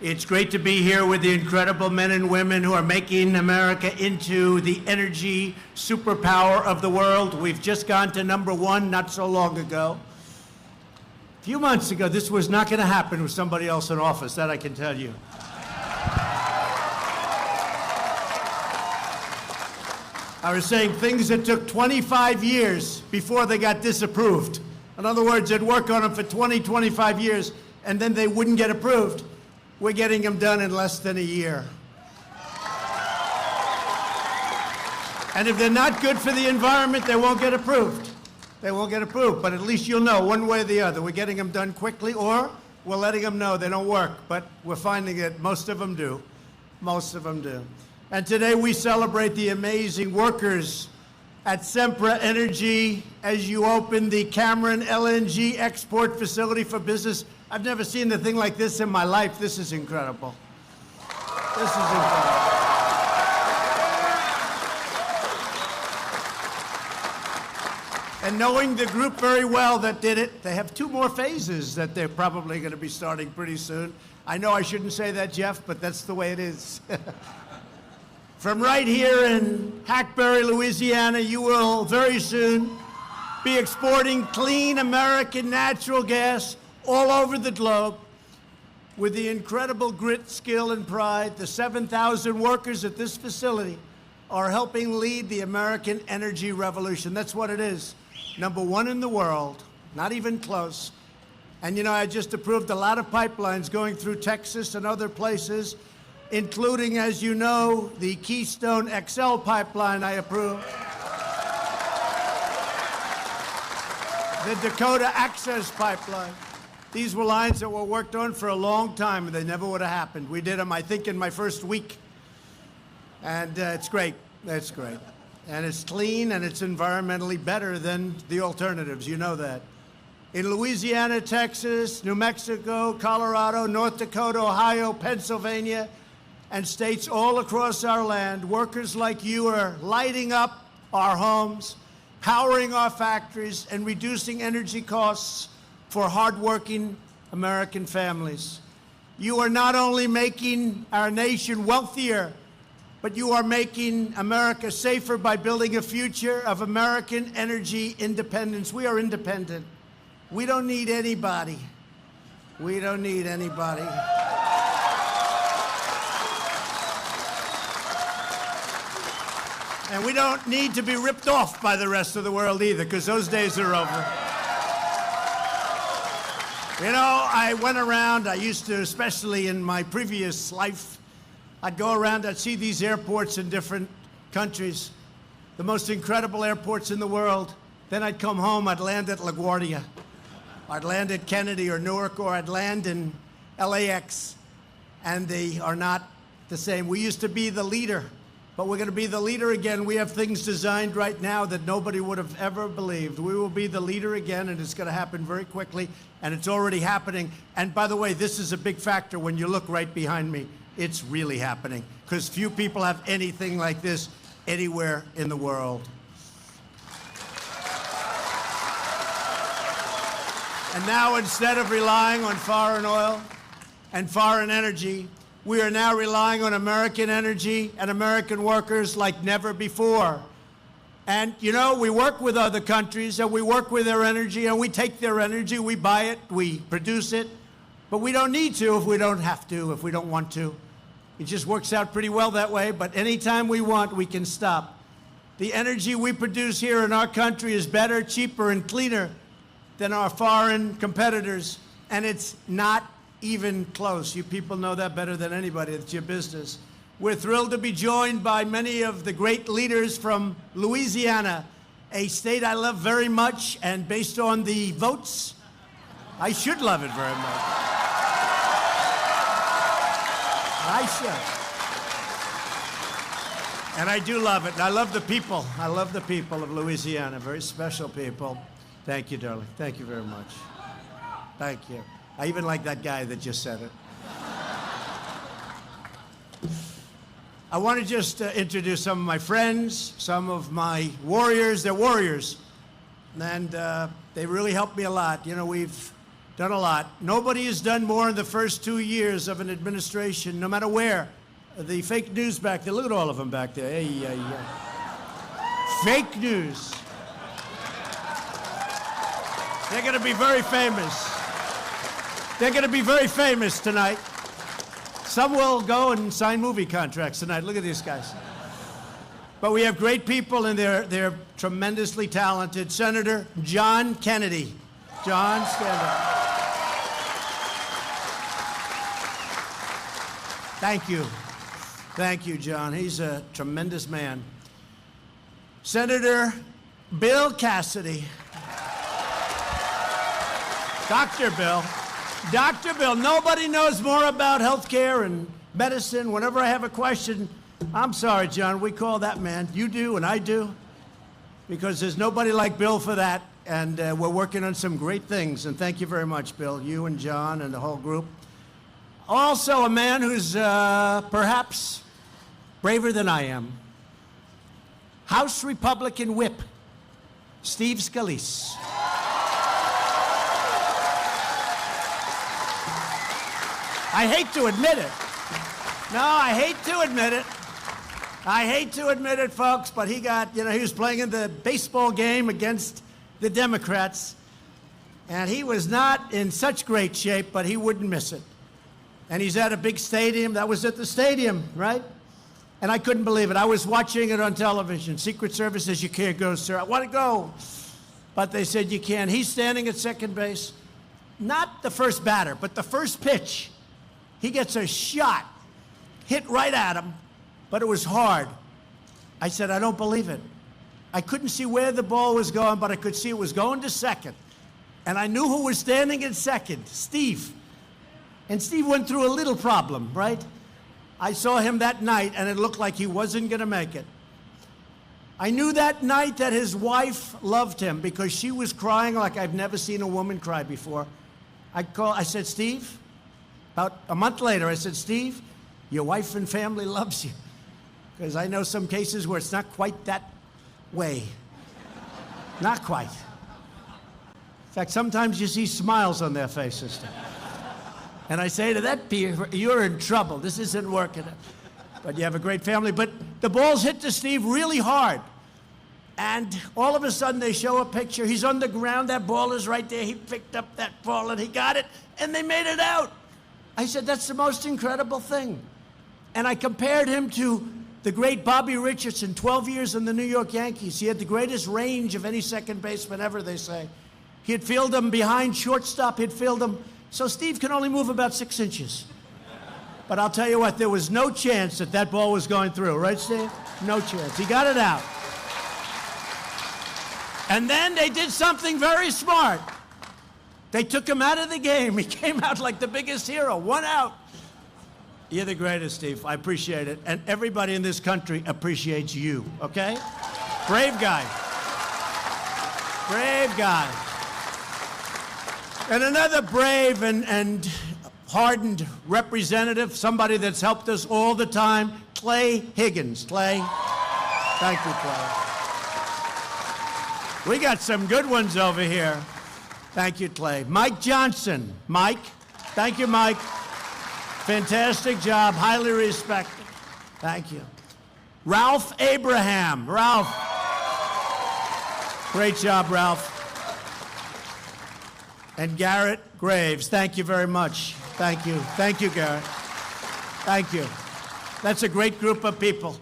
It's great to be here with the incredible men and women who are making America into the energy superpower of the world. We've just gone to #1 not so long ago. A few months ago, this was not going to happen with somebody else in office, that I can tell you. I was saying things that took 25 years before they got disapproved. In other words, they'd work on them for 20, 25 years, and then they wouldn't get approved. We're getting them done in less than a year. And if they're not good for the environment, they won't get approved. They won't get approved, but at least you'll know one way or the other. We're getting them done quickly, or we're letting them know they don't work, but we're finding that most of them do. Most of them do. And today we celebrate the amazing workers at Sempra Energy as you open the Cameron LNG export facility for business. I've never seen a thing like this in my life. This is incredible. This is incredible. And knowing the group very well that did it, they have 2 more phases that they're probably going to be starting pretty soon. I know I shouldn't say that, Jeff, but that's the way it is. From right here in Hackberry, Louisiana, you will very soon be exporting clean American natural gas all over the globe. With the incredible grit, skill, and pride, the 7,000 workers at this facility are helping lead the American energy revolution. That's what it is. #1 in the world, not even close. And you know, I just approved a lot of pipelines going through Texas and other places, including, as you know, the Keystone XL pipeline I approved. The Dakota Access Pipeline. These were lines that were worked on for a long time, and they never would have happened. We did them, I think, in my first week. And it's great. It's great. And it's clean, and it's environmentally better than the alternatives. You know that. In Louisiana, Texas, New Mexico, Colorado, North Dakota, Ohio, Pennsylvania, and states all across our land, workers like you are lighting up our homes, powering our factories, and reducing energy costs for hardworking American families. You are not only making our nation wealthier, but you are making America safer by building a future of American energy independence. We are independent. We don't need anybody. We don't need anybody. And we don't need to be ripped off by the rest of the world either, because those days are over. You know, I went around, I used to, especially in my previous life, I'd go around, I'd see these airports in different countries, the most incredible airports in the world. Then I'd come home, I'd land at LaGuardia. I'd land at Kennedy or Newark, or I'd land in LAX, and they are not the same. We used to be the leader, but we're going to be the leader again. We have things designed right now that nobody would have ever believed. We will be the leader again, and it's going to happen very quickly, and it's already happening. And by the way, this is a big factor when you look right behind me. It's really happening, because few people have anything like this anywhere in the world. And now, instead of relying on foreign oil and foreign energy, we are now relying on American energy and American workers like never before. And, you know, we work with other countries, and we work with their energy, and we take their energy, we buy it, we produce it, but we don't need to if we don't have to, if we don't want to. It just works out pretty well that way, but anytime we want, we can stop. The energy we produce here in our country is better, cheaper, and cleaner than our foreign competitors, and it's not even close. You people know that better than anybody. It's your business. We're thrilled to be joined by many of the great leaders from Louisiana, a state I love very much, and based on the votes, I should love it very much. I should. And I do love it. And I love the people. I love the people of Louisiana. Very special people. Thank you, darling. Thank you very much. Thank you. I even like that guy that just said it. I want to just introduce some of my friends, some of my warriors. They're warriors. And they really helped me a lot. You know, we've Done a lot. Nobody has done more in the first 2 years of an administration, no matter where. The fake news back there, look at all of them back there. Hey, fake news. They're going to be very famous. They're going to be very famous tonight. Some will go and sign movie contracts tonight. Look at these guys. But we have great people, and they're tremendously talented. Senator John Kennedy. John, stand up. Thank you. Thank you, John. He's a tremendous man. Senator Bill Cassidy. Dr. Bill. Dr. Bill. Nobody knows more about health care and medicine. Whenever I have a question, I'm sorry, John, we call that man. You do and I do, because there's nobody like Bill for that. And we're working on some great things. And thank you very much, Bill, you and John and the whole group. Also a man who's perhaps braver than I am. House Republican Whip, Steve Scalise. I hate to admit it. No, I hate to admit it. I hate to admit it, folks, but he got, he was playing in the baseball game against the Democrats, and he was not in such great shape, but he wouldn't miss it. And he's at a big stadium. That was at the stadium, right? And I couldn't believe it. I was watching it on television. Secret Service says, you can't go, sir. I want to go. But they said, you can. He's standing at second base. Not the first batter, but the first pitch. He gets a shot, hit right at him, but it was hard. I said, I don't believe it. I couldn't see where the ball was going, but I could see it was going to second. And I knew who was standing in second, Steve. And Steve went through a little problem, right? I saw him that night, and it looked like he wasn't going to make it. I knew that night that his wife loved him because she was crying like I've never seen a woman cry before. I said, Steve, about a month later, I said, Steve, your wife and family loves you. Because I know some cases where it's not quite that way. Not quite. In fact, sometimes you see smiles on their faces. And I say to that peer, you're in trouble. This isn't working. But you have a great family. But the ball's hit to Steve really hard. And all of a sudden, they show a picture. He's on the ground. That ball is right there. He picked up that ball, and he got it, and they made it out. I said, that's the most incredible thing. And I compared him to the great Bobby Richardson, 12 years in the New York Yankees. He had the greatest range of any second baseman ever, they say. He'd field him behind shortstop. He'd field him. So Steve can only move about 6 inches. But I'll tell you what, there was no chance that that ball was going through. Right, Steve? No chance. He got it out. And then they did something very smart. They took him out of the game. He came out like the biggest hero. 1 out. You're the greatest, Steve. I appreciate it. And everybody in this country appreciates you, okay? Brave guy. Brave guy. And another brave and hardened representative, somebody that's helped us all the time, Clay Higgins. Clay, thank you, Clay. We got some good ones over here. Thank you, Clay. Mike Johnson. Mike, thank you, Mike. Fantastic job, highly respected. Thank you. Ralph Abraham. Ralph. Great job, Ralph. And Garrett Graves, thank you very much. Thank you. Thank you, Garrett. Thank you. That's a great group of people.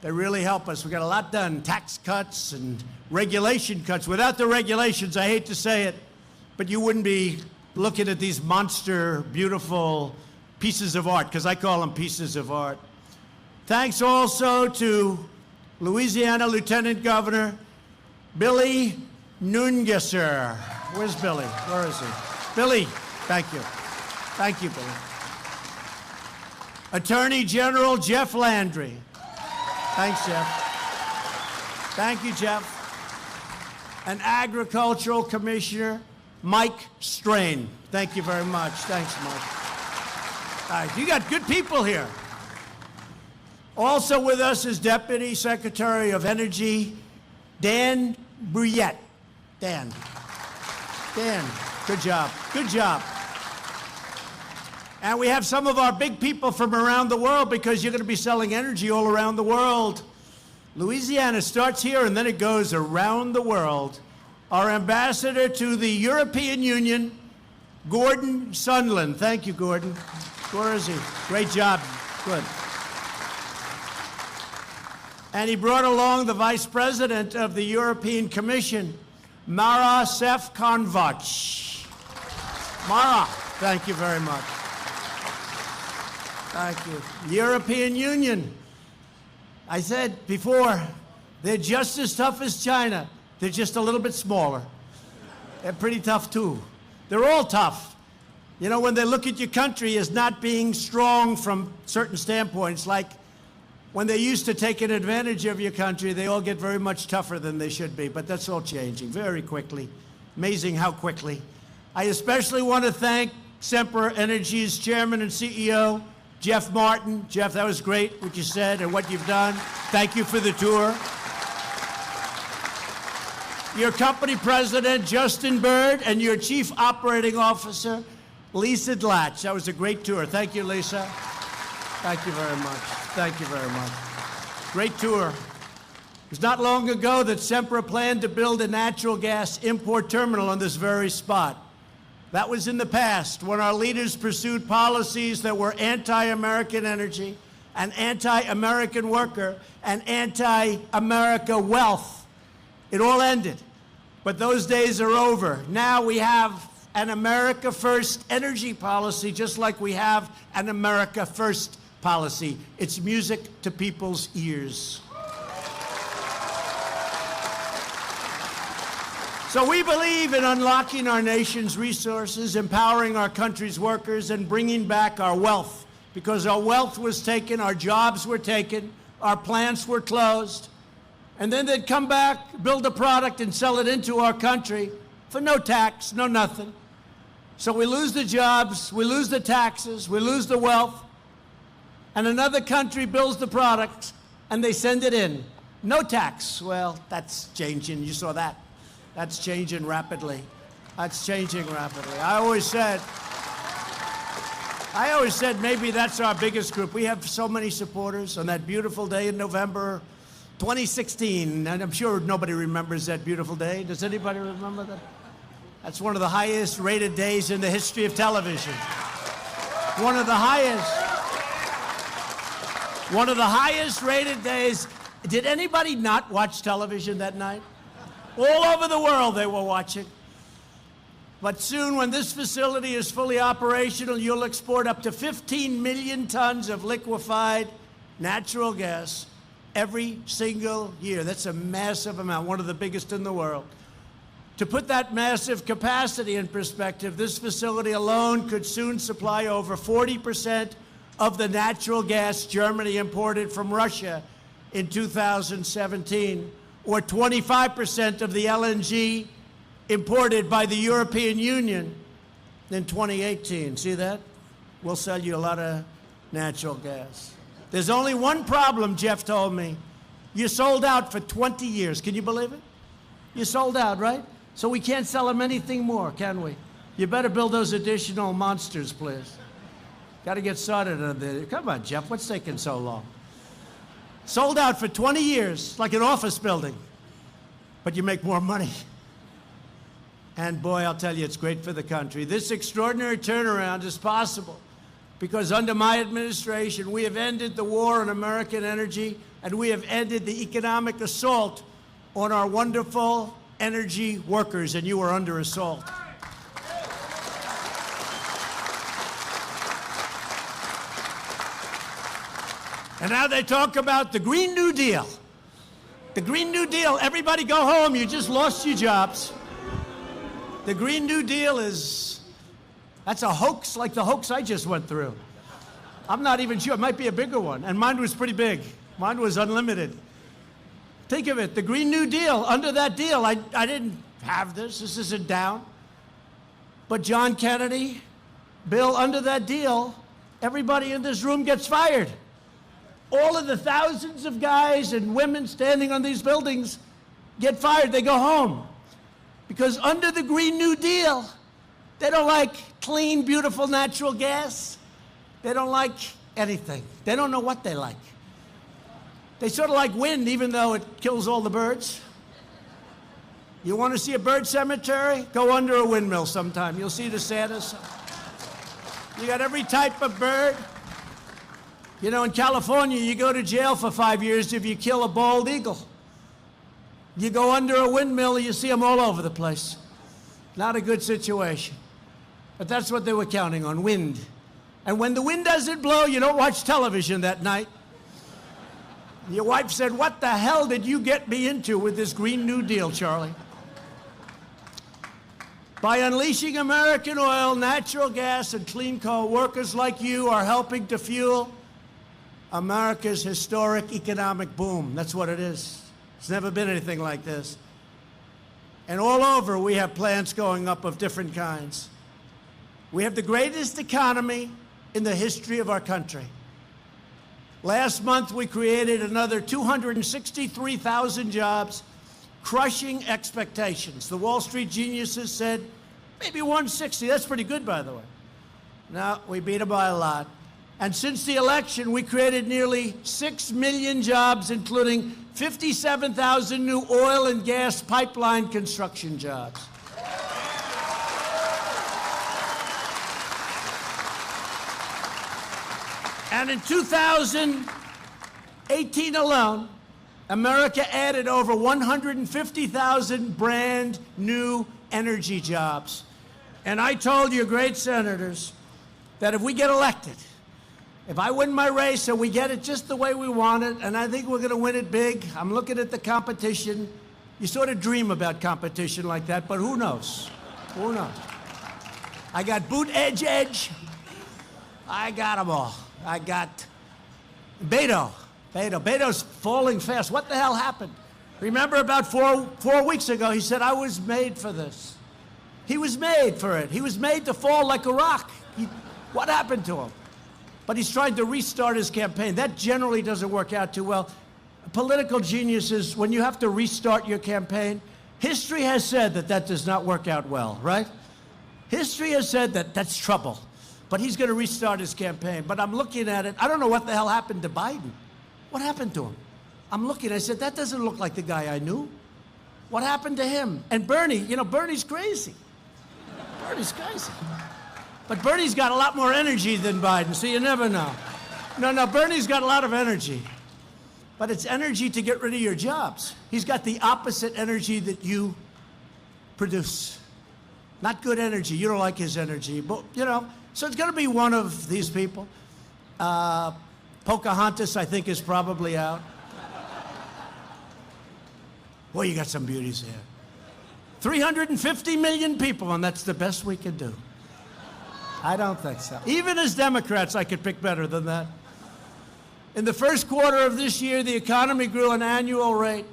They really help us. We got a lot done, tax cuts and regulation cuts. Without the regulations, I hate to say it, but you wouldn't be looking at these monster, beautiful pieces of art, because I call them pieces of art. Thanks also to Louisiana Lieutenant Governor Billy Nungesser. Where's Billy? Where is he? Billy, thank you. Thank you, Billy. Attorney General Jeff Landry. Thanks, Jeff. Thank you, Jeff. And Agricultural Commissioner Mike Strain. Thank you very much. Thanks, Mike. All right, you got good people here. Also with us is Deputy Secretary of Energy Dan Bruyette. Dan. Good job. Good job. And we have some of our big people from around the world because you're going to be selling energy all around the world. Louisiana starts here and then it goes around the world. Our ambassador to the European Union, Gordon Sunland. Thank you, Gordon. Where is he? Great job. Good. And he brought along the Vice President of the European Commission, Mara Sefcovic. Mara, thank you very much. Thank you. European Union. I said before, they're just as tough as China. They're just a little bit smaller. They're pretty tough, too. They're all tough. You know, when they look at your country as not being strong from certain standpoints, like when they're used to taking advantage of your country, they all get very much tougher than they should be. But that's all changing very quickly. Amazing how quickly. I especially want to thank Sempra Energy's chairman and CEO, Jeff Martin. Jeff, that was great what you said and what you've done. Thank you for the tour. Your company president, Justin Bird, and your chief operating officer, Lisa Dlatch. That was a great tour. Thank you, Lisa. Thank you very much. Thank you very much. Great tour. It was not long ago that Sempra planned to build a natural gas import terminal on this very spot. That was in the past, when our leaders pursued policies that were anti-American energy, and anti-American worker, and anti-America wealth. It all ended. But those days are over. Now we have an America First energy policy, just like we have an America First policy. It's music to people's ears. So we believe in unlocking our nation's resources, empowering our country's workers, and bringing back our wealth. Because our wealth was taken, our jobs were taken, our plants were closed. And then they'd come back, build a product, and sell it into our country for no tax, no nothing. So we lose the jobs, we lose the taxes, we lose the wealth, and another country builds the product, and they send it in. No tax. Well, that's changing. You saw that. That's changing rapidly. That's changing rapidly. I always said maybe that's our biggest group. We have so many supporters on that beautiful day in November 2016, and I'm sure nobody remembers that beautiful day. Does anybody remember that? That's one of the highest rated days in the history of television. One of the highest rated days. Did anybody not watch television that night? All over the world they were watching. But soon, when this facility is fully operational, you'll export up to 15 million tons of liquefied natural gas every single year. That's a massive amount, one of the biggest in the world. To put that massive capacity in perspective, this facility alone could soon supply over 40% of the natural gas Germany imported from Russia in 2017, or 25% of the LNG imported by the European Union in 2018. See that? We'll sell you a lot of natural gas. There's only one problem, Jeff told me. You sold out for 20 years. Can you believe it? You sold out, right? So we can't sell them anything more, can we? You better build those additional monsters, please. Got to get started on this. Come on, Jeff, what's taking so long? Sold out for 20 years, like an office building. But you make more money. And boy, I'll tell you, it's great for the country. This extraordinary turnaround is possible because under my administration, we have ended the war on American energy, and we have ended the economic assault on our wonderful energy workers, and you are under assault. And now they talk about the Green New Deal. The Green New Deal, everybody go home, you just lost your jobs. The Green New Deal that's a hoax like the hoax I just went through. I'm not even sure, it might be a bigger one, and mine was pretty big. Mine was unlimited. Think of it, the Green New Deal, under that deal, I didn't have this isn't down. But John Kennedy, Bill, under that deal, everybody in this room gets fired. All of the thousands of guys and women standing on these buildings get fired, they go home. Because under the Green New Deal, They don't like clean, beautiful natural gas. They don't like anything. They don't know what they like. They sort of like wind, even though it kills all the birds. You want to see a bird cemetery? Go under a windmill sometime. You'll see the saddest. You got every type of bird. You know, in California, you go to jail for 5 years if you kill a bald eagle. You go under a windmill, you see them all over the place. Not a good situation. But that's what they were counting on, wind. And when the wind doesn't blow, you don't watch television that night. Your wife said, "What the hell did you get me into with this Green New Deal, Charlie?" By unleashing American oil, natural gas, and clean coal, workers like you are helping to fuel America's historic economic boom. That's what it is. It's never been anything like this. And all over, we have plants going up of different kinds. We have the greatest economy in the history of our country. Last month, we created another 263,000 jobs, crushing expectations. The Wall Street geniuses said, maybe 160. That's pretty good, by the way. No, we beat them by a lot. And since the election, we created nearly 6 million jobs, including 57,000 new oil and gas pipeline construction jobs. And in 2018 alone, America added over 150,000 brand new energy jobs. And I told you, great senators, that if we get elected, if I win my race and we get it just the way we want it, and I think we're going to win it big, I'm looking at the competition. You sort of dream about competition like that, but who knows? Who knows? I got boot edge. I got them all. I got Beto. Beto's falling fast. What the hell happened? Remember about four weeks ago, he said, I was made for this. He was made for it. He was made to fall like a rock. What happened to him? But he's trying to restart his campaign. That generally doesn't work out too well. Political geniuses, when you have to restart your campaign, history has said that that does not work out well, right? History has said that that's trouble. But he's going to restart his campaign. But I'm looking at it. I don't know what the hell happened to Biden. What happened to him? I'm looking. I said, that doesn't look like the guy I knew. What happened to him? And Bernie, you know, Bernie's crazy. Bernie's crazy. But Bernie's got a lot more energy than Biden, so you never know. No, Bernie's got a lot of energy. But it's energy to get rid of your jobs. He's got the opposite energy that you produce. Not good energy. You don't like his energy. But, you know, so it's going to be one of these people. Pocahontas, I think, is probably out. Well, you got some beauties there. 350 million people, and that's the best we can do. I don't think so. Even as Democrats, I could pick better than that. In the first quarter of this year, the economy grew an annual rate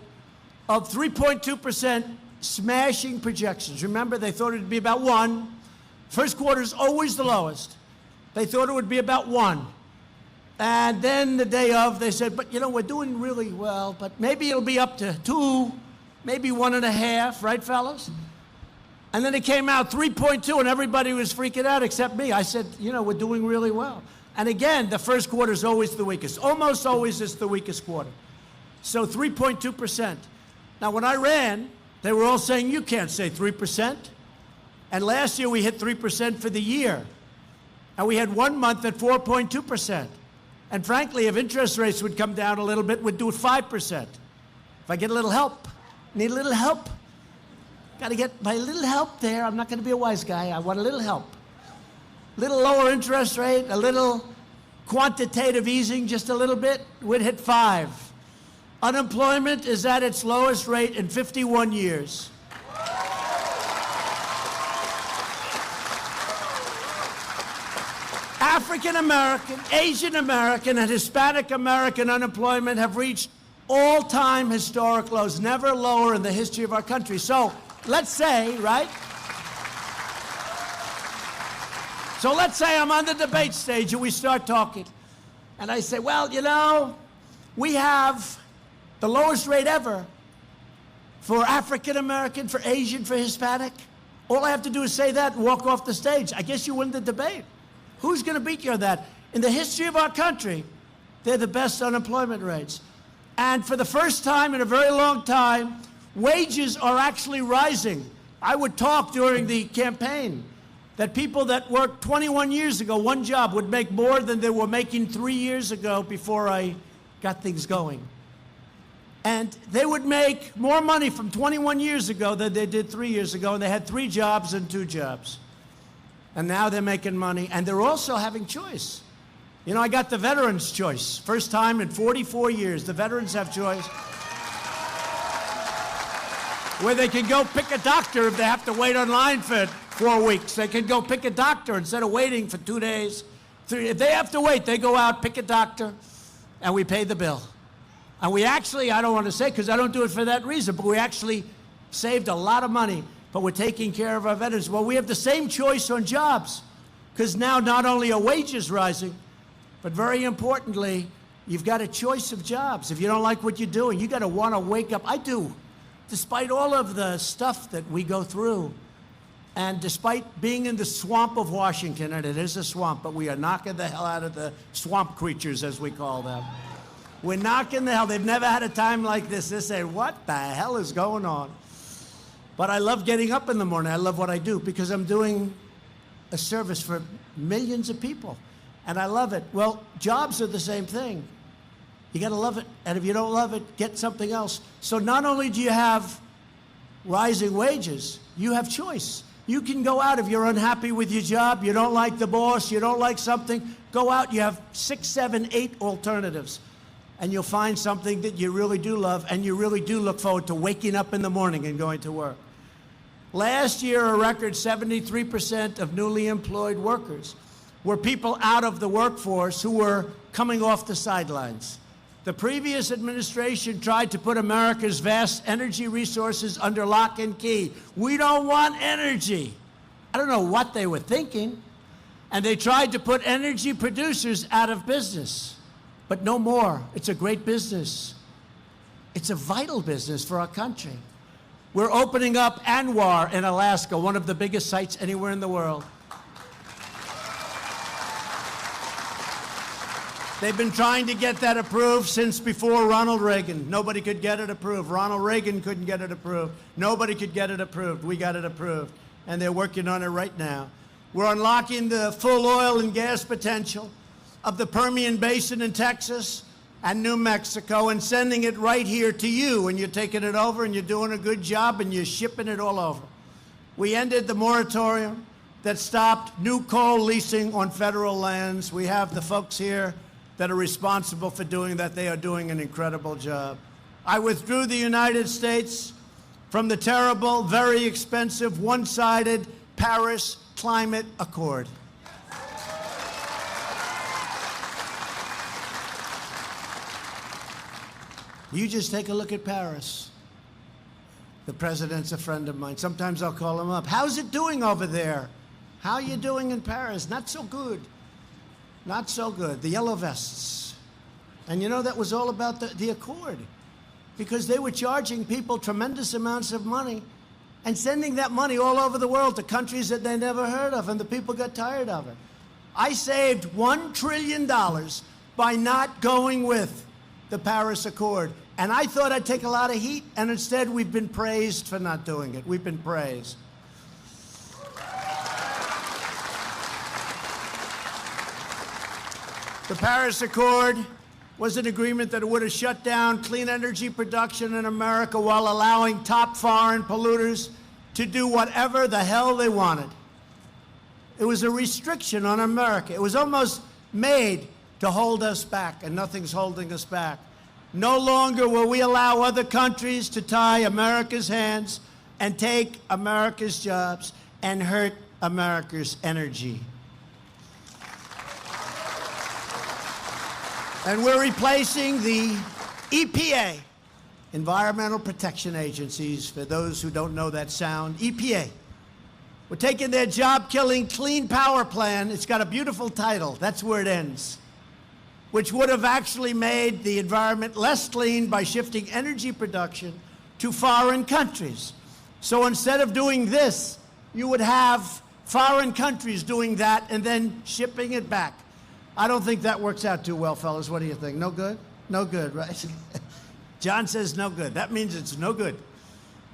of 3.2%, smashing projections. Remember, they thought it would be about 1. First quarter is always the lowest. They thought it would be about 1. And then the day of, they said, but, you know, we're doing really well, but maybe it'll be up to 2, maybe 1.5, right, fellas? And then it came out 3.2, and everybody was freaking out except me. I said, you know, we're doing really well. And again, the first quarter is always the weakest. Almost always it's the weakest quarter. So 3.2%. Now, when I ran, they were all saying, you can't say 3%. And last year, we hit 3% for the year. And we had 1 month at 4.2%. And frankly, if interest rates would come down a little bit, we'd do it 5%. If I get a little help, need a little help, got to get my little help there. I'm not going to be a wise guy. I want a little help. Little lower interest rate, a little quantitative easing, just a little bit, we'd hit 5. Unemployment is at its lowest rate in 51 years. African American, Asian American, and Hispanic American unemployment have reached all-time historic lows, never lower in the history of our country. So let's say, right? So let's say I'm on the debate stage and we start talking. And I say, well, you know, we have the lowest rate ever for African American, for Asian, for Hispanic, All I have to do is say that and walk off the stage. I guess you win the debate. Who's going to beat you on that? In the history of our country, they're the best unemployment rates. And for the first time in a very long time, wages are actually rising. I would talk during the campaign that people that worked 21 years ago, one job, would make more than they were making 3 years ago before I got things going. And they would make more money from 21 years ago than they did 3 years ago, and they had 3 jobs and 2 jobs. And now they're making money, and they're also having choice. You know, I got the veterans' choice. First time in 44 years, the veterans have choice. Where they can go pick a doctor if they have to wait online for 4 weeks. They can go pick a doctor instead of waiting for 2 days. If they have to wait, they go out, pick a doctor, and we pay the bill. And we actually, I don't want to say because I don't do it for that reason, but we actually saved a lot of money, but we're taking care of our veterans. Well, we have the same choice on jobs because now not only are wages rising, but very importantly, you've got a choice of jobs. If you don't like what you're doing, you got to want to wake up. I do. Despite all of the stuff that we go through, and despite being in the swamp of Washington, and it is a swamp, but we are knocking the hell out of the swamp creatures, as we call them. We're knocking the hell. They've never had a time like this. They say, what the hell is going on? But I love getting up in the morning. I love what I do because I'm doing a service for millions of people. And I love it. Well, jobs are the same thing. You got to love it. And if you don't love it, get something else. So not only do you have rising wages, you have choice. You can go out if you're unhappy with your job, you don't like the boss, you don't like something, go out. You have 6, 7, 8 alternatives. And you'll find something that you really do love, and you really do look forward to waking up in the morning and going to work. Last year, a record 73% of newly employed workers were people out of the workforce who were coming off the sidelines. The previous administration tried to put America's vast energy resources under lock and key. We don't want energy. I don't know what they were thinking. And they tried to put energy producers out of business. But no more. It's a great business. It's a vital business for our country. We're opening up Anwar in Alaska, one of the biggest sites anywhere in the world. They've been trying to get that approved since before Ronald Reagan. Nobody could get it approved. Ronald Reagan couldn't get it approved. Nobody could get it approved. We got it approved. And they're working on it right now. We're unlocking the full oil and gas potential of the Permian Basin in Texas and New Mexico and sending it right here to you. And you're taking it over and you're doing a good job and you're shipping it all over. We ended the moratorium that stopped new coal leasing on federal lands. We have the folks here that are responsible for doing that. They are doing an incredible job. I withdrew the United States from the terrible, very expensive, one-sided Paris Climate Accord. You just take a look at Paris. The president's a friend of mine. Sometimes I'll call him up. How's it doing over there? How are you doing in Paris? Not so good. Not so good. The yellow vests. And you know, that was all about the Accord. Because they were charging people tremendous amounts of money and sending that money all over the world to countries that they never heard of, and the people got tired of it. I saved $1 trillion by not going with the Paris Accord. And I thought I'd take a lot of heat, and instead we've been praised for not doing it. We've been praised. The Paris Accord was an agreement that would have shut down clean energy production in America while allowing top foreign polluters to do whatever the hell they wanted. It was a restriction on America. It was almost made to hold us back, and nothing's holding us back. No longer will we allow other countries to tie America's hands and take America's jobs and hurt America's energy. And we're replacing the EPA, Environmental Protection Agencies, for those who don't know that sound, EPA. We're taking their job-killing Clean Power Plan. It's got a beautiful title. That's where it ends, which would have actually made the environment less clean by shifting energy production to foreign countries. So instead of doing this, you would have foreign countries doing that and then shipping it back. I don't think that works out too well, fellas. What do you think? No good? No good, right? John says no good. That means it's no good.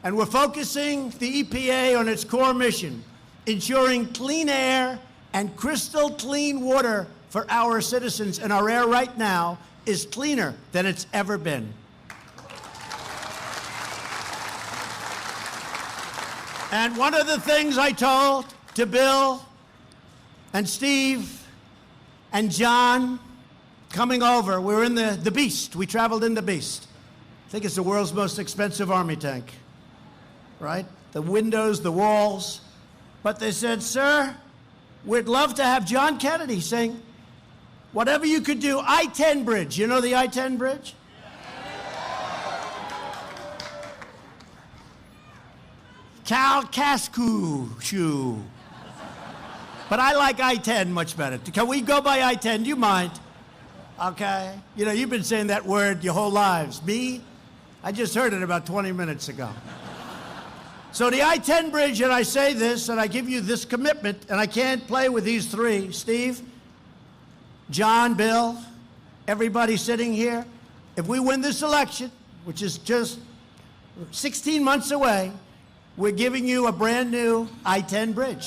And we're focusing the EPA on its core mission, ensuring clean air and crystal clean water for our citizens. And our air right now is cleaner than it's ever been. And one of the things I told to Bill and Steve and John coming over, we were in the Beast. We traveled in the Beast. I think it's the world's most expensive army tank, right? The windows, the walls. But they said, sir, we'd love to have John Kennedy saying, whatever you could do, I-10 bridge. You know the I-10 bridge? Cal Cascu shoe. But I like I-10 much better. Can we go by I-10? Do you mind? Okay. You know, you've been saying that word your whole lives. Me? I just heard it about 20 minutes ago. So the I-10 bridge, and I say this, and I give you this commitment, and I can't play with these three, Steve, John, Bill, everybody sitting here. If we win this election, which is just 16 months away, we're giving you a brand new I-10 bridge.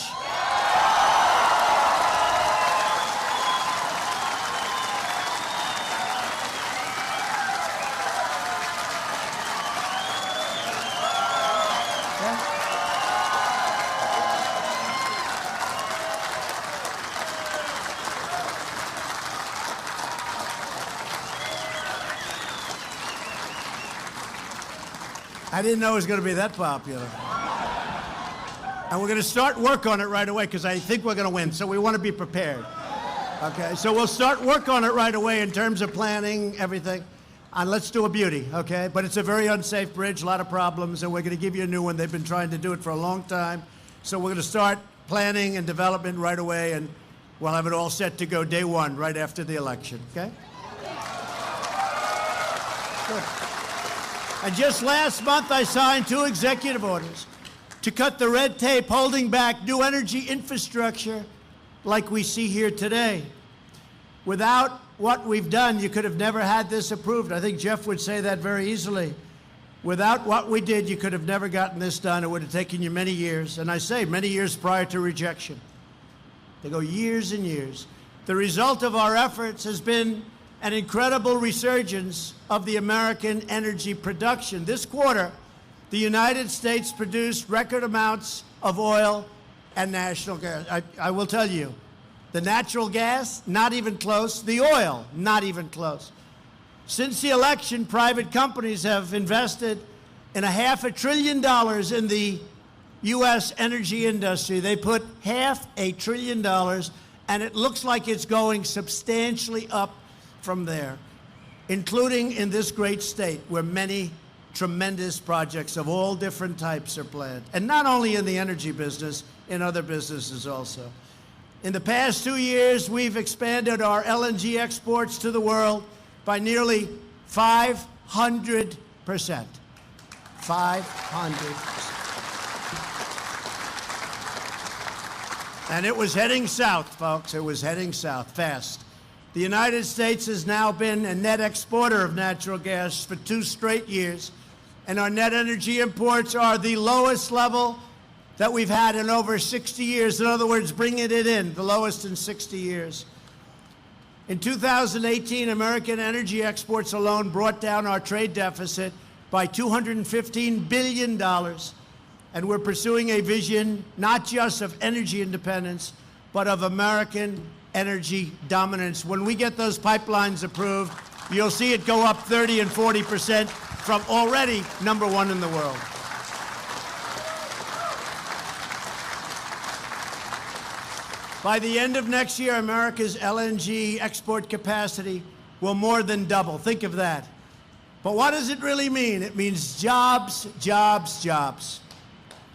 I didn't know it was going to be that popular. And we're going to start work on it right away because I think we're going to win, so we want to be prepared. Okay, so we'll start work on it right away in terms of planning, everything. And let's do a beauty, okay? But it's a very unsafe bridge, a lot of problems, and we're going to give you a new one. They've been trying to do it for a long time. So we're going to start planning and development right away, and we'll have it all set to go day one, right after the election, okay? Good. And just last month, I signed 2 executive orders to cut the red tape holding back new energy infrastructure like we see here today. Without what we've done, you could have never had this approved. I think Jeff would say that very easily. Without what we did, you could have never gotten this done. It would have taken you many years, and I say many years prior to rejection. They go years and years. The result of our efforts has been an incredible resurgence of the American energy production. This quarter, the United States produced record amounts of oil and natural gas. I will tell you, the natural gas, not even close. The oil, not even close. Since the election, private companies have invested in $500 billion in the U.S. energy industry. They put $500 billion, and it looks like it's going substantially up from there, including in this great state where many tremendous projects of all different types are planned. And not only in the energy business, in other businesses also. In the past 2 years, we've expanded our LNG exports to the world by nearly 500%. 500%. And it was heading south, folks. It was heading south fast. The United States has now been a net exporter of natural gas for 2 straight years, and our net energy imports are the lowest level that we've had in over 60 years. In other words, bringing it in, the lowest in 60 years. In 2018, American energy exports alone brought down our trade deficit by $215 billion, and we're pursuing a vision not just of energy independence, but of American energy dominance. When we get those pipelines approved, you'll see it go up 30 and 40% from already #1 in the world. By the end of next year, America's LNG export capacity will more than double. Think of that. But what does it really mean? It means jobs, jobs, jobs.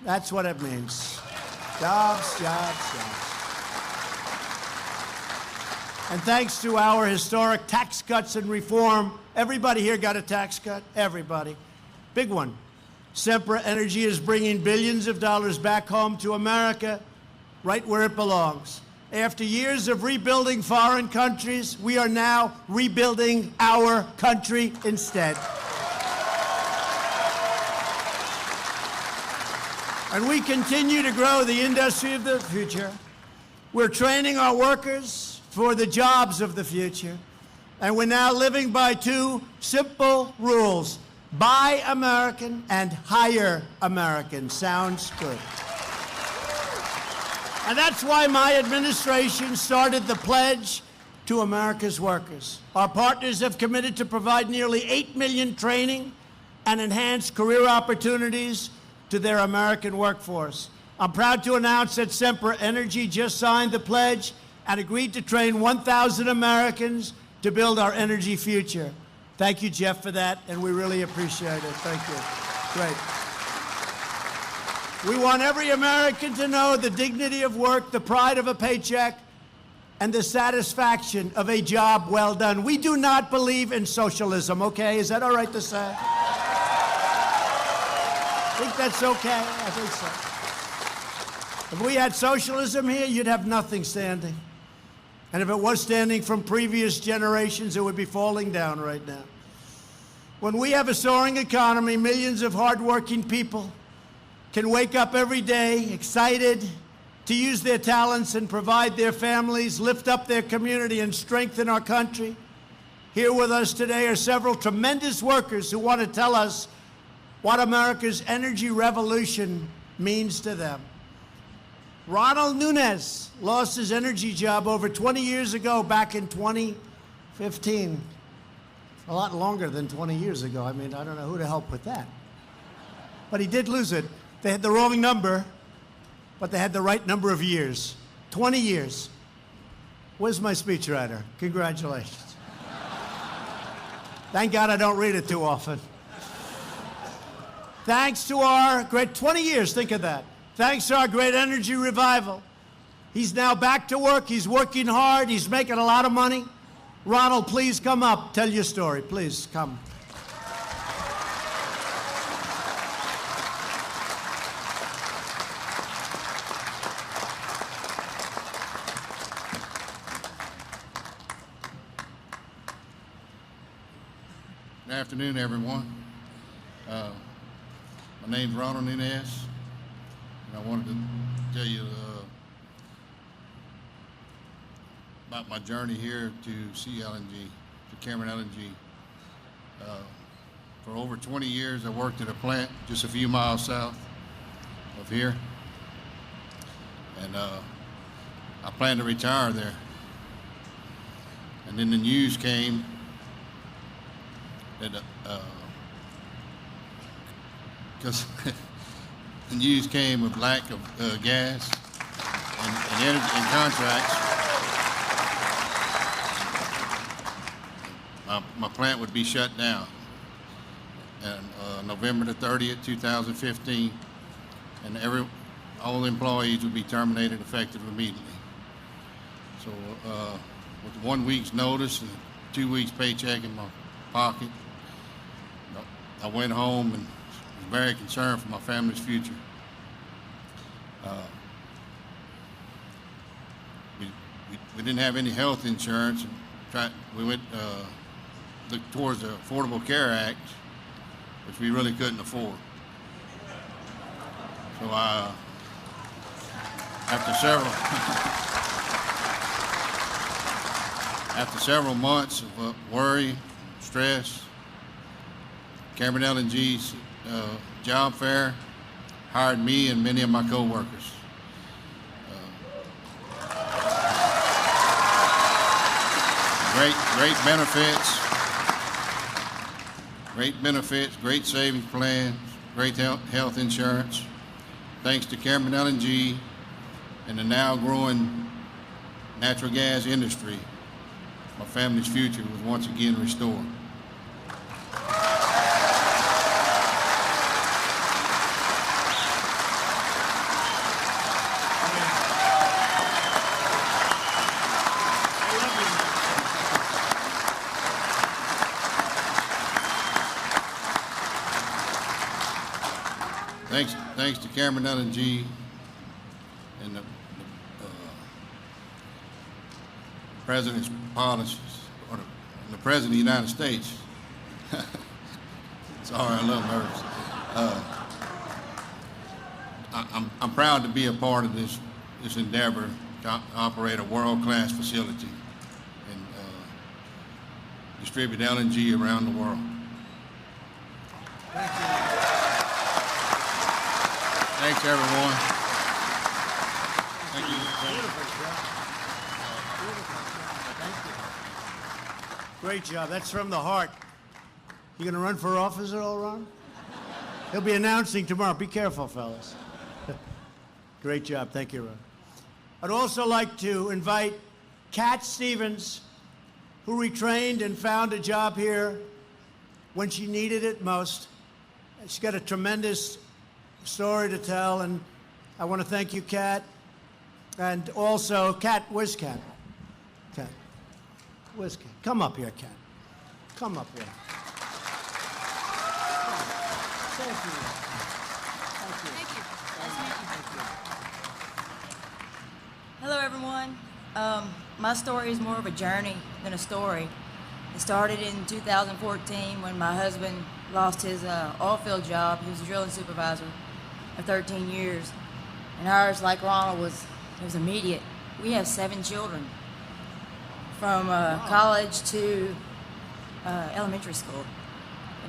That's what it means. Jobs, jobs, jobs. And thanks to our historic tax cuts and reform, everybody here got a tax cut, everybody. Big one. Sempra Energy is bringing billions of dollars back home to America, right where it belongs. After years of rebuilding foreign countries, we are now rebuilding our country instead. And we continue to grow the industry of the future. We're training our workers for the jobs of the future. And we're now living by two simple rules: buy American and hire American. Sounds good. And that's why my administration started the pledge to America's workers. Our partners have committed to provide nearly 8 million training and enhanced career opportunities to their American workforce. I'm proud to announce that Sempra Energy just signed the pledge and agreed to train 1,000 Americans to build our energy future. Thank you, Jeff, for that, and we really appreciate it. Thank you. Great. We want every American to know the dignity of work, the pride of a paycheck, and the satisfaction of a job well done. We do not believe in socialism, okay? Is that all right to say? I think that's okay. I think so. If we had socialism here, you'd have nothing standing. And if it was standing from previous generations, it would be falling down right now. When we have a soaring economy, millions of hardworking people can wake up every day excited to use their talents and provide their families, lift up their community, and strengthen our country. Here with us today are several tremendous workers who want to tell us what America's energy revolution means to them. Ronald Nunes lost his energy job over 20 years ago, back in 2015. A lot longer than 20 years ago. I mean, I don't know who to help with that. But he did lose it. They had the wrong number, but they had the right number of years. 20 years. Where's my speechwriter? Congratulations. Thank God I don't read it too often. Thanks to our great 20 years, think of that. Thanks to our great energy revival. He's now back to work. He's working hard. He's making a lot of money. Ronald, please come up. Tell your story. Please come. Good afternoon, everyone. My name's Ronald Nunes, and I wanted to tell you about my journey here to CLNG, to Cameron LNG. For over 20 years, I worked at a plant just a few miles south of here, and I plan to retire there. And then the news came that because the news came of lack of gas and energy and contracts. My plant would be shut down on November the 30th, 2015, and all employees would be terminated effective immediately. So with 1 week's notice and 2 weeks paycheck in my pocket, I went home and was very concerned for my family's future. We didn't have any health insurance. We went looked towards the Affordable Care Act, which we really couldn't afford. So after several months of worry, stress, Cameron LNG's job fair hired me and many of my co-workers. Great benefits, great savings plans, great health insurance. Thanks to Cameron LNG and the now growing natural gas industry, my family's future was once again restored. Thanks to Cameron LNG and the President's policies, or the President of the United States. Sorry, I'm a little nervous. I'm proud to be a part of this endeavor to operate a world-class facility and distribute LNG around the world. Thank you. Thanks, everyone. Thank you. Great job. That's from the heart. You going to run for office at all, Ron? He'll be announcing tomorrow. Be careful, fellas. Great job. Thank you, Ron. I'd also like to invite Cat Stevens, who retrained and found a job here when she needed it most. She's got a tremendous story to tell, and I want to thank you, Cat. And also, Cat, where's Cat? Cat. Where's Cat? Come up here, Cat. Come up here. Thank you. Thank you. Hello, everyone. My story is more of a journey than a story. It started in 2014 when my husband lost his oil field job. He was a drilling supervisor for 13 years. And ours, like Ronald, was immediate. We have 7 children from college to elementary school.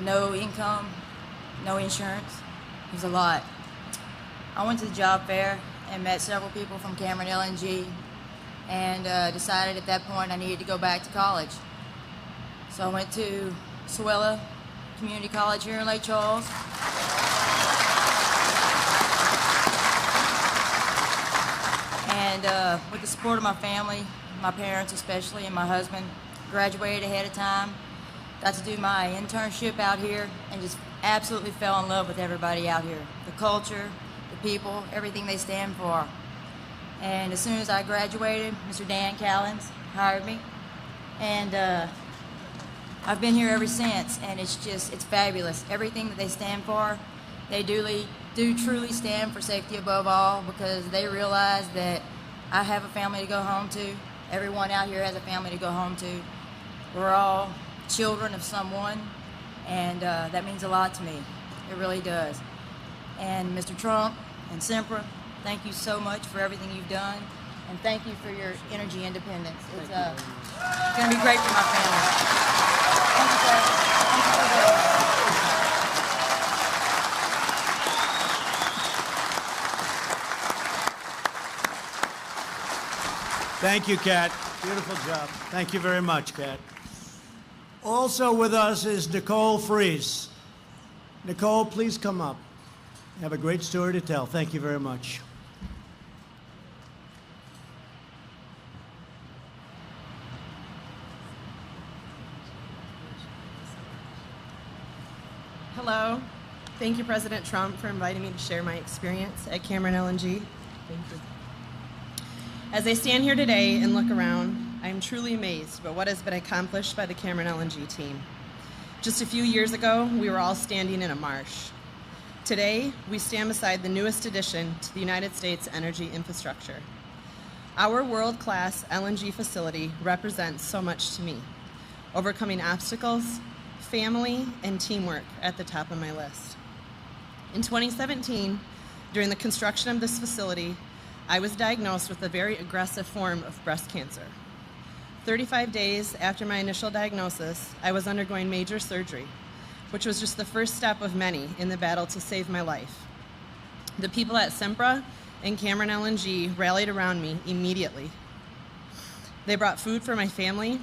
No income, no insurance. It was a lot. I went to the job fair and met several people from Cameron LNG and decided at that point I needed to go back to college. So I went to Swella Community College here in Lake Charles. And with the support of my family, my parents especially, and my husband, graduated ahead of time. Got to do my internship out here and just absolutely fell in love with everybody out here. The culture, the people, everything they stand for. And as soon as I graduated, Mr. Dan Callens hired me. And I've been here ever since, and it's fabulous. Everything that they stand for, they do truly stand for safety above all, because they realize that I have a family to go home to. Everyone out here has a family to go home to. We're all children of someone, and that means a lot to me. It really does. And Mr. Trump and Sempra, thank you so much for everything you've done, and thank you for your energy independence. It's going to be great for my family. Thank you, sir. Thank you so much. Thank you, Kat. Beautiful job. Thank you very much, Kat. Also with us is Nicole Fries. Nicole, please come up. You have a great story to tell. Thank you very much. Hello. Thank you, President Trump, for inviting me to share my experience at Cameron LNG. Thank you. As I stand here today and look around, I am truly amazed by what has been accomplished by the Cameron LNG team. Just a few years ago, we were all standing in a marsh. Today, we stand beside the newest addition to the United States energy infrastructure. Our world-class LNG facility represents so much to me, overcoming obstacles, family, and teamwork at the top of my list. In 2017, during the construction of this facility, I was diagnosed with a very aggressive form of breast cancer. 35 days after my initial diagnosis, I was undergoing major surgery, which was just the first step of many in the battle to save my life. The people at Sempra and Cameron LNG rallied around me immediately. They brought food for my family.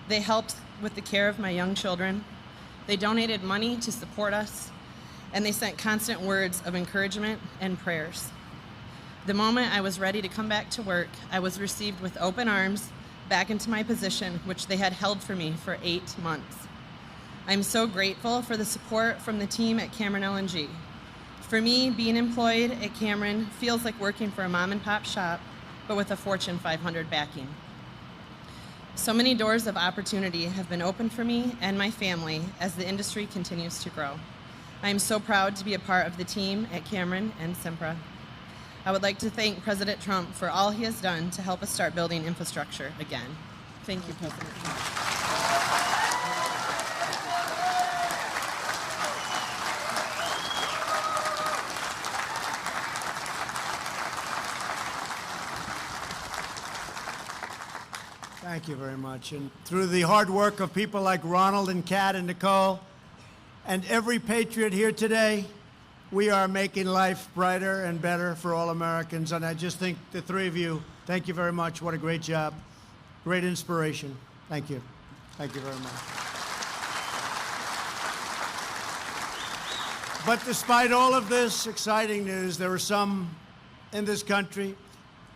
They helped with the care of my young children. They donated money to support us, and they sent constant words of encouragement and prayers. The moment I was ready to come back to work, I was received with open arms back into my position, which they had held for me for 8 months. I'm so grateful for the support from the team at Cameron LNG. For me, being employed at Cameron feels like working for a mom and pop shop, but with a Fortune 500 backing. So many doors of opportunity have been opened for me and my family as the industry continues to grow. I am so proud to be a part of the team at Cameron and Sempra. I would like to thank President Trump for all he has done to help us start building infrastructure again. Thank you, President Trump. Thank you very much. And through the hard work of people like Ronald and Kat and Nicole and every patriot here today, we are making life brighter and better for all Americans. And I just think the three of you, thank you very much. What a great job. Great inspiration. Thank you. Thank you very much. But despite all of this exciting news, there are some in this country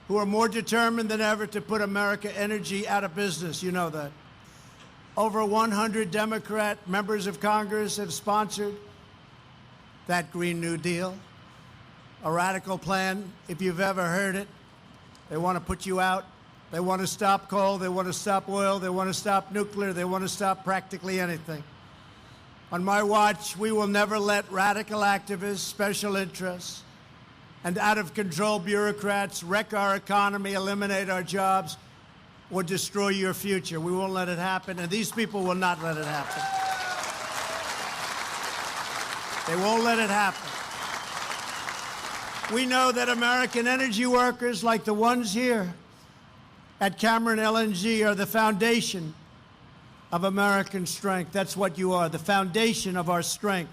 who are more determined than ever to put America Energy out of business. You know that. Over 100 Democrat members of Congress have sponsored that Green New Deal, a radical plan, if you've ever heard it. They want to put you out. They want to stop coal. They want to stop oil. They want to stop nuclear. They want to stop practically anything. On my watch, we will never let radical activists, special interests, and out-of-control bureaucrats wreck our economy, eliminate our jobs, or destroy your future. We won't let it happen, and these people will not let it happen. They won't let it happen. We know that American energy workers like the ones here at Cameron LNG are the foundation of American strength. That's what you are, the foundation of our strength.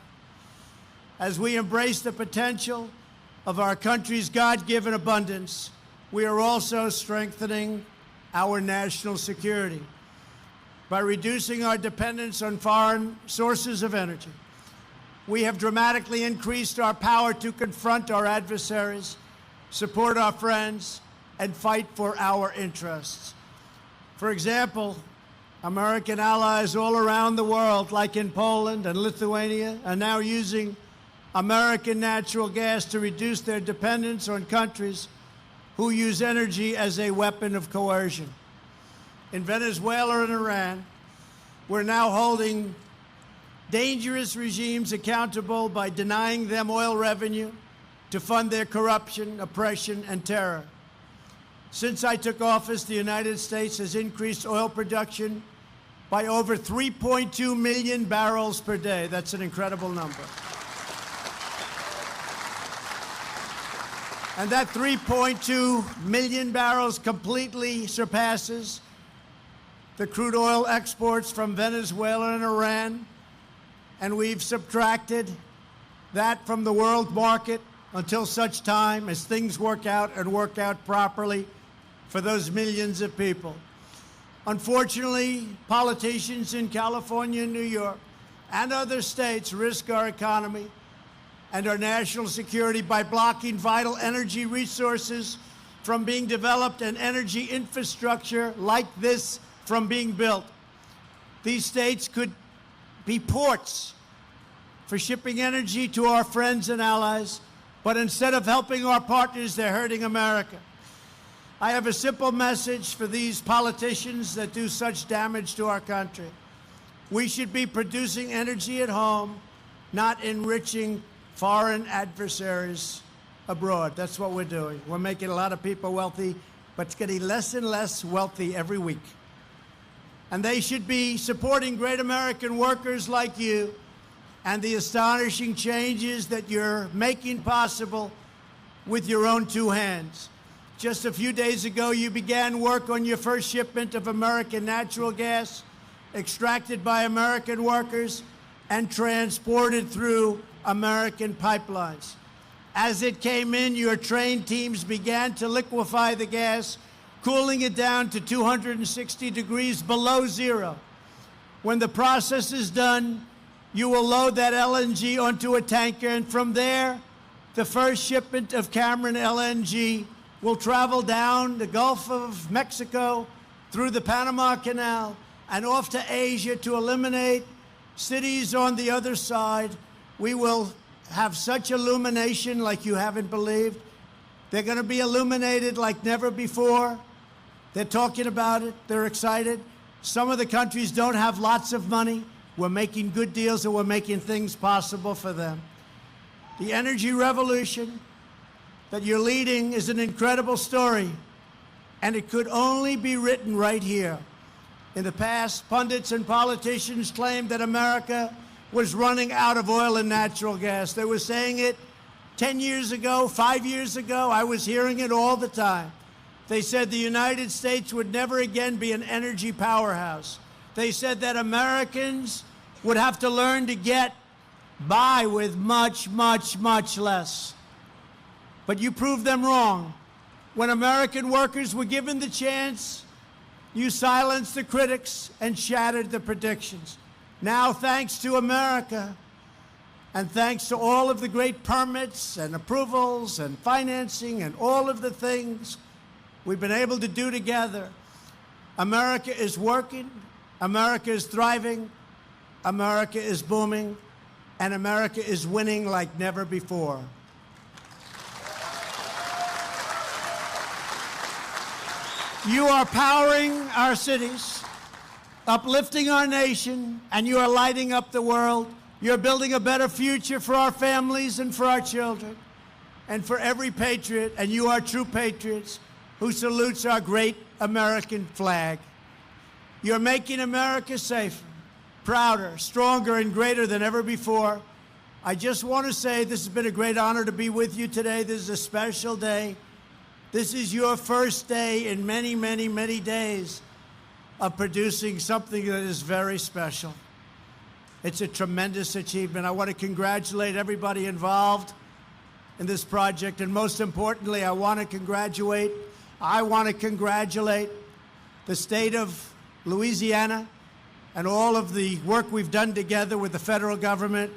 As we embrace the potential of our country's God-given abundance, we are also strengthening our national security by reducing our dependence on foreign sources of energy. We have dramatically increased our power to confront our adversaries, support our friends, and fight for our interests. For example, American allies all around the world, like in Poland and Lithuania, are now using American natural gas to reduce their dependence on countries who use energy as a weapon of coercion. In Venezuela and Iran, we're now holding dangerous regimes accountable by denying them oil revenue to fund their corruption, oppression, and terror. Since I took office, the United States has increased oil production by over 3.2 million barrels per day. That's an incredible number. And that 3.2 million barrels completely surpasses the crude oil exports from Venezuela and Iran. And we've subtracted that from the world market until such time as things work out and work out properly for those millions of people. Unfortunately, politicians in California and New York and other states risk our economy and our national security by blocking vital energy resources from being developed and energy infrastructure like this from being built. These states could be ports for shipping energy to our friends and allies, but instead of helping our partners, they're hurting America. I have a simple message for these politicians that do such damage to our country. We should be producing energy at home, not enriching foreign adversaries abroad. That's what we're doing. We're making a lot of people wealthy, but it's getting less and less wealthy every week. And they should be supporting great American workers like you and the astonishing changes that you're making possible with your own two hands. Just a few days ago, you began work on your first shipment of American natural gas, extracted by American workers and transported through American pipelines. As it came in, your trained teams began to liquefy the gas, cooling it down to 260 degrees below zero. When the process is done, you will load that LNG onto a tanker, and from there, the first shipment of Cameron LNG will travel down the Gulf of Mexico, through the Panama Canal, and off to Asia to eliminate cities on the other side. We will have such illumination like you haven't believed. They're going to be illuminated like never before. They're talking about it. They're excited. Some of the countries don't have lots of money, We're making good deals and we're making things possible for them. The energy revolution that you're leading is an incredible story, and it could only be written right here. In the past, pundits and politicians claimed that America was running out of oil and natural gas. They were saying it 10 years ago, 5 years ago. I was hearing it all the time. They said the United States would never again be an energy powerhouse. They said that Americans would have to learn to get by with much, much, much less. But you proved them wrong. When American workers were given the chance, you silenced the critics and shattered the predictions. Now, thanks to America, and thanks to all of the great permits and approvals and financing and all of the things we've been able to do together, America is working, America is thriving, America is booming, and America is winning like never before. You are powering our cities, uplifting our nation, and you are lighting up the world. You're building a better future for our families and for our children and for every patriot, and you are true patriots who salutes our great American flag. You're making America safer, prouder, stronger, and greater than ever before. I just want to say this has been a great honor to be with you today. This is a special day. This is your first day in many, many, many days of producing something that is very special. It's a tremendous achievement. I want to congratulate everybody involved in this project, and most importantly, I want to congratulate the state of Louisiana and all of the work we've done together with the federal government.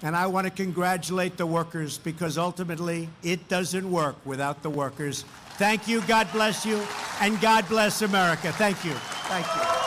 And I want to congratulate the workers, because ultimately it doesn't work without the workers. Thank you, God bless you, and God bless America. Thank you. Thank you.